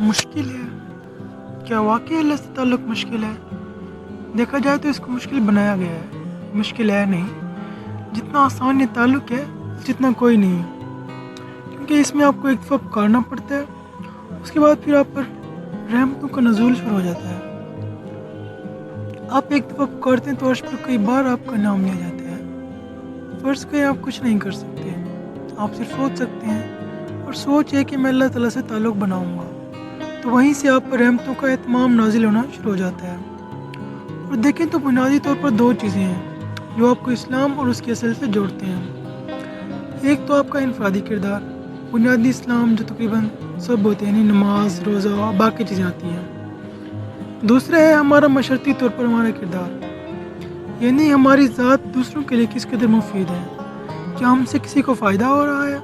مشکل ہے؟ کیا واقعی اللہ سے تعلق مشکل ہے؟ دیکھا جائے تو اس کو مشکل بنایا گیا ہے، مشکل ہے نہیں۔ جتنا آسان یہ تعلق ہے جتنا کوئی نہیں، کیونکہ اس میں آپ کو ایک دفعہ پکارنا پڑتا ہے، اس کے بعد پھر آپ پر رحمتوں کا نزول شروع ہو جاتا ہے۔ آپ ایک دفعہ پکارتے ہیں تو عرش پر کئی بار آپ کا نام لیا جاتا ہے۔ فرض کریں آپ کچھ نہیں کر سکتے، آپ صرف سوچ سکتے ہیں، اور سوچ ہے کہ میں اللہ تعالیٰ سے تعلق بناؤں گا، تو وہیں سے آپ پر رحمتوں کا اہتمام نازل ہونا شروع ہو جاتا ہے۔ اور دیکھیں تو بنیادی طور پر دو چیزیں ہیں جو آپ کو اسلام اور اس کی اصل سے جوڑتے ہیں۔ ایک تو آپ کا انفرادی کردار، بنیادی اسلام جو تقریباً سب ہوتے ہیں، یعنی نماز، روزہ، باقی چیزیں آتی ہیں۔ دوسرا ہے ہمارا معاشرتی طور پر ہمارا کردار، یعنی ہماری ذات دوسروں کے لیے کس قدر مفید ہے، کیا ہم سے کسی کو فائدہ ہو رہا ہے،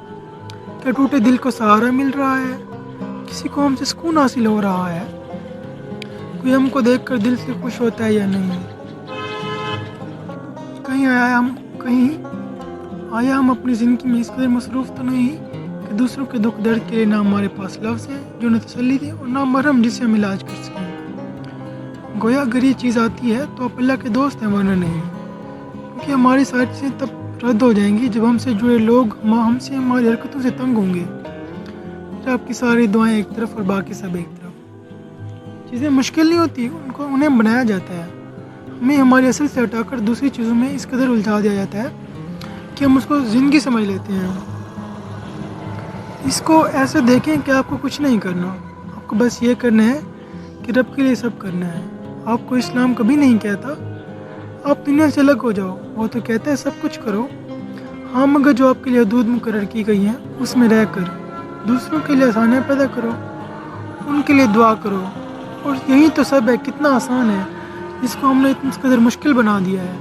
کیا ٹوٹے دل کو سہارا مل رہا ہے، کسی کو ہم سے سکون حاصل ہو رہا ہے، کوئی ہم کو دیکھ کر دل سے خوش ہوتا ہے یا نہیں، آیا ہم اپنی زندگی میں اس قدر مصروف تو نہیں کہ دوسروں کے دکھ درد کے لیے نہ ہمارے پاس لفظ ہیں جو انہیں تسلی دیں اور نہ مرہم جسے ہم علاج کر سکیں۔ گویا اگر یہ چیز آتی ہے تو آپ اللہ کے دوست ہیں، ورنہ نہیں، کیونکہ ہماری ساری چیزیں تب رد ہو جائیں گی جب ہم سے جڑے لوگ ہم سے ہماری حرکتوں سے تنگ ہوں گے۔ پھر آپ کی ساری دعائیں ایک طرف اور باقی سب ایک طرف۔ چیزیں مشکل نہیں ہوتی، انہیں بنایا جاتا ہے، ہمیں ہماری اصل سے ہٹا کر دوسری چیزوں میں اس قدر الجھا دیا جاتا ہے کہ ہم اس کو زندگی سمجھ لیتے ہیں۔ اس کو ایسے دیکھیں کہ آپ کو کچھ نہیں کرنا، آپ کو بس یہ کرنا ہے کہ رب کے لیے سب کرنا ہے۔ آپ کو اسلام کبھی نہیں کہتا آپ دنیا سے الگ ہو جاؤ، وہ تو کہتا ہے سب کچھ کرو، ہاں مگر جو آپ کے لیے حدود مقرر کی گئی ہیں اس میں رہ کر دوسروں کے لیے آسانیاں پیدا کرو، ان کے لیے دعا کرو، اور یہی تو سب ہے۔ کتنا آسان ہے، اس کو ہم نے اس قدر مشکل بنا دیا ہے۔